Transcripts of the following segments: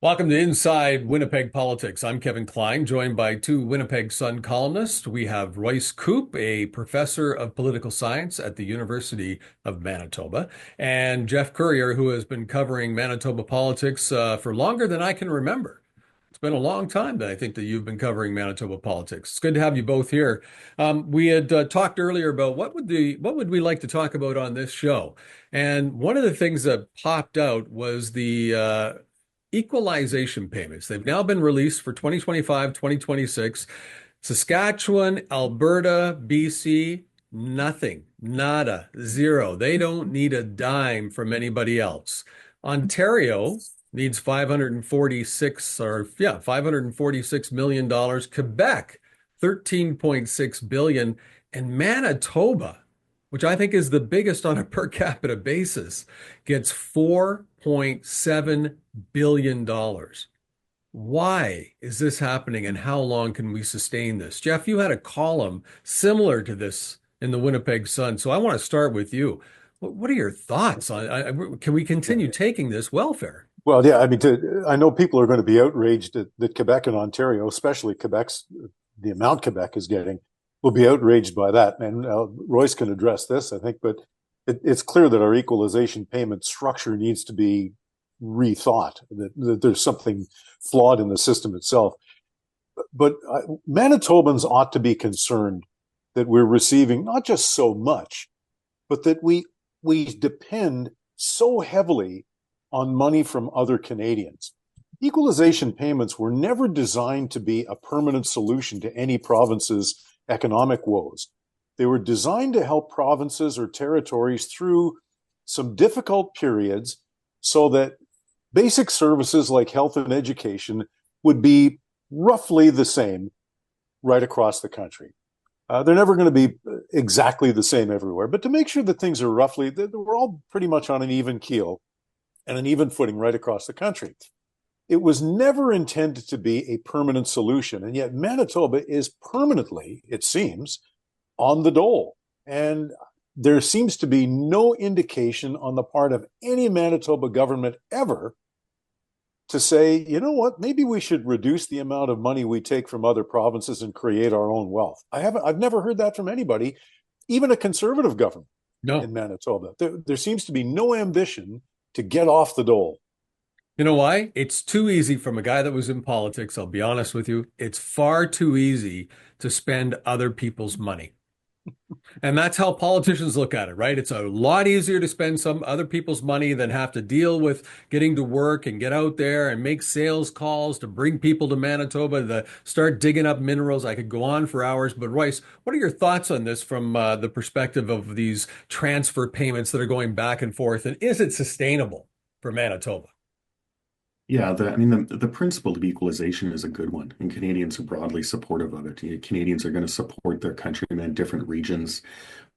Welcome to Inside Winnipeg Politics. I'm Kevin Klein, joined by two Winnipeg Sun columnists. We have Royce Koop, a professor of political science at the University of Manitoba, and Jeff Currier, who has been covering Manitoba politics for longer than I can remember. It's been a long time that I think that you've been covering Manitoba politics. It's good to have you both here. We had talked earlier about what would we like to talk about on this show, and one of the things that popped out was the equalization payments. They've now been released for 2025, 2026. Saskatchewan, Alberta, BC, nothing, nada, zero. They don't need a dime from anybody else. Ontario needs 546 million dollars. Quebec, 13.6 billion, and Manitoba, which I think is the biggest on a per capita basis, gets $4.7 billion. Why is this happening and how long can we sustain this? Jeff, you had a column similar to this in the Winnipeg Sun, so I want to start with you. What are your thoughts on can we continue taking this welfare? Well, yeah, I mean, I know people are going to be outraged that Quebec and Ontario, especially the amount Quebec is getting, will be outraged by that. And Royce can address this, I think, but it's clear that our equalization payment structure needs to be rethought, that there's something flawed in the system itself. But Manitobans ought to be concerned that we're receiving not just so much, but that we depend so heavily on money from other Canadians. Equalization payments were never designed to be a permanent solution to any province's economic woes. They were designed to help provinces or territories through some difficult periods so that basic services like health and education would be roughly the same right across the country. They're never going to be exactly the same everywhere, but to make sure that things are we're all pretty much on an even keel and an even footing right across the country. It was never intended to be a permanent solution, and yet Manitoba is permanently, it seems, on the dole. And there seems to be no indication on the part of any Manitoba government ever to say, you know what, maybe we should reduce the amount of money we take from other provinces and create our own wealth. I've never heard that from anybody, even a conservative government No. in Manitoba. There seems to be no ambition to get off the dole. You know why? It's too easy from a guy that was in politics. I'll be honest with you. It's far too easy to spend other people's money. And that's how politicians look at it, right? It's a lot easier to spend some other people's money than have to deal with getting to work and get out there and make sales calls to bring people to Manitoba to start digging up minerals. I could go on for hours, but Royce, what are your thoughts on this from the perspective of these transfer payments that are going back and forth? And is it sustainable for Manitoba? Yeah, the principle of equalization is a good one, and Canadians are broadly supportive of it. Canadians are going to support their countrymen in different regions.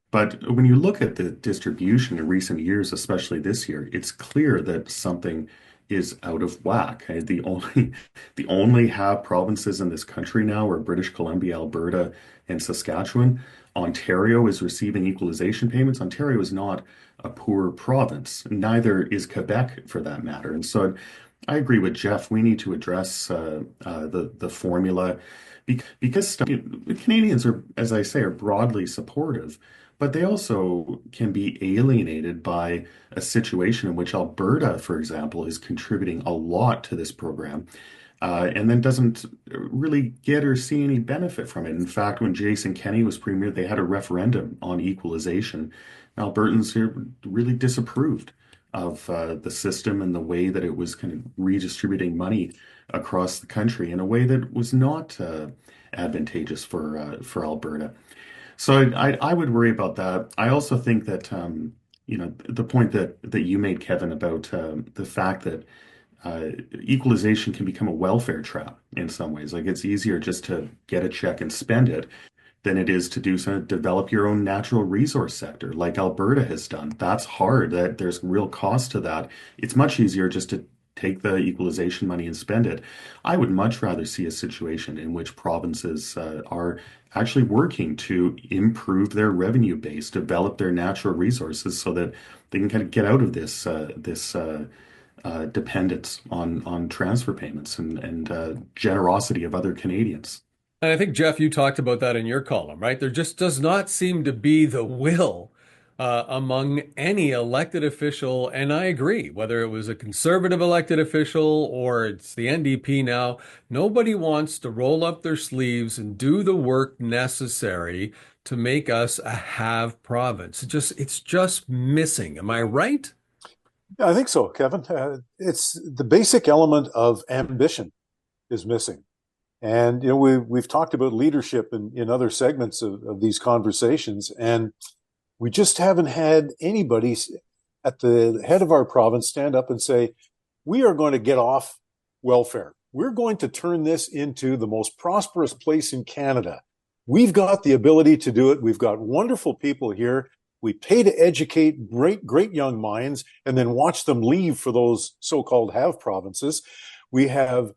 But when you look at the distribution in recent years, especially this year, it's clear that something is out of whack. The only have provinces in this country now are British Columbia, Alberta, and Saskatchewan. Ontario is receiving equalization payments. Ontario is not a poor province. Neither is Quebec, for that matter. And so I agree with Jeff. We need to address the formula because Canadians are, as I say, are broadly supportive, but they also can be alienated by a situation in which Alberta, for example, is contributing a lot to this program, and then doesn't really get or see any benefit from it. In fact, when Jason Kenney was premier, they had a referendum on equalization. Albertans here really disapproved of the system and the way that it was kind of redistributing money across the country in a way that was not advantageous for Alberta. So I would worry about that. I also think that the point that you made, Kevin, about the fact that equalization can become a welfare trap in some ways. Like it's easier just to get a check and spend it than it is to do so, develop your own natural resource sector like Alberta has done. That's hard. That there's real cost to that. It's much easier just to take the equalization money and spend it. I would much rather see a situation in which provinces are actually working to improve their revenue base, develop their natural resources so that they can kind of get out of this dependence on transfer payments and generosity of other Canadians. And I think, Jeff, you talked about that in your column, right? There just does not seem to be the will among any elected official. And I agree, whether it was a conservative elected official or it's the NDP now, nobody wants to roll up their sleeves and do the work necessary to make us a have province. It's just missing. Am I right? Yeah, I think so, Kevin. It's the basic element of ambition is missing. And we've talked about leadership in other segments of these conversations, and we just haven't had anybody at the head of our province stand up and say, we are going to get off welfare. We're going to turn this into the most prosperous place in Canada. We've got the ability to do it. We've got wonderful people here. We pay to educate great young minds and then watch them leave for those so-called have provinces. We have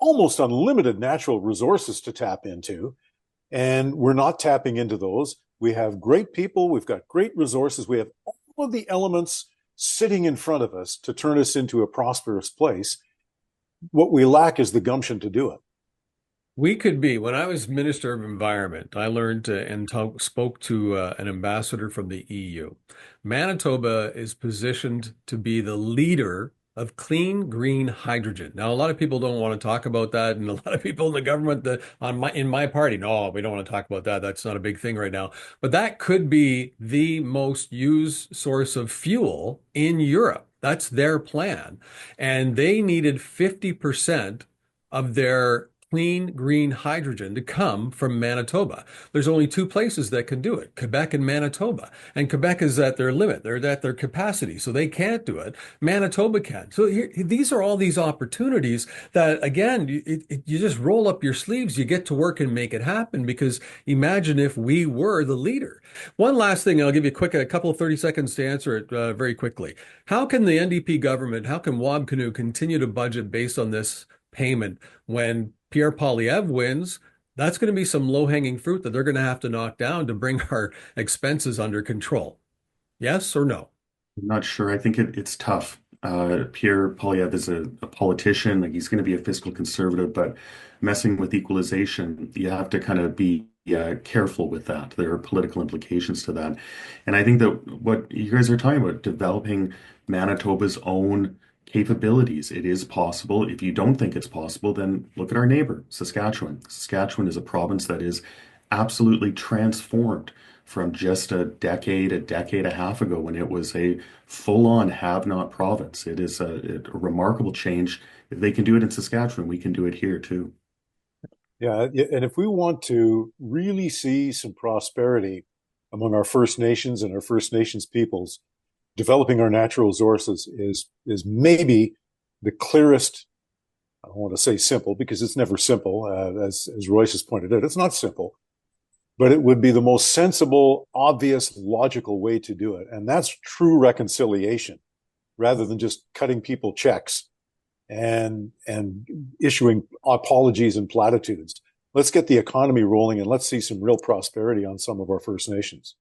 almost unlimited natural resources to tap into, and we're not tapping into those. We have great people. We've got great resources. We have all of the elements sitting in front of us to turn us into a prosperous place. What we lack is the gumption to do it. We could be. When I was Minister of Environment, I learned and spoke to an ambassador from the EU. Manitoba is positioned to be the leader of clean green hydrogen. Now, a lot of people don't want to talk about that, and a lot of people in the government in my party, no, we don't want to talk about that. That's not a big thing right now. But that could be the most used source of fuel in Europe. That's their plan, and they needed 50% of their clean green hydrogen to come from Manitoba. There's only two places that can do it, Quebec and Manitoba. And Quebec is at their limit. They're at their capacity, so they can't do it. Manitoba can. So these are all these opportunities that, again, you just roll up your sleeves, you get to work and make it happen, because imagine if we were the leader. One last thing, I'll give you a couple of 30 seconds to answer it very quickly. How can the NDP government, how can WABCanoe continue to budget based on this payment when Pierre Poilievre wins? That's going to be some low-hanging fruit that they're going to have to knock down to bring our expenses under control. Yes or no? I'm not sure. I think it's tough. Pierre Poilievre is a politician. Like, he's going to be a fiscal conservative, but messing with equalization, you have to kind of be careful with that. There are political implications to that. And I think that what you guys are talking about, developing Manitoba's own capabilities, it is possible. If you don't think it's possible, then look at our neighbor, Saskatchewan. Saskatchewan is a province that is absolutely transformed from just a decade and a half ago, when it was a full-on have-not province. It is a remarkable change. If they can do it in Saskatchewan, we can do it here too. Yeah, and if we want to really see some prosperity among our First Nations and our First Nations peoples, developing our natural resources is maybe the clearest. I don't want to say simple, because it's never simple. As Royce has pointed out, it's not simple, but it would be the most sensible, obvious, logical way to do it. And that's true reconciliation, rather than just cutting people checks and issuing apologies and platitudes. Let's get the economy rolling, and let's see some real prosperity on some of our First Nations.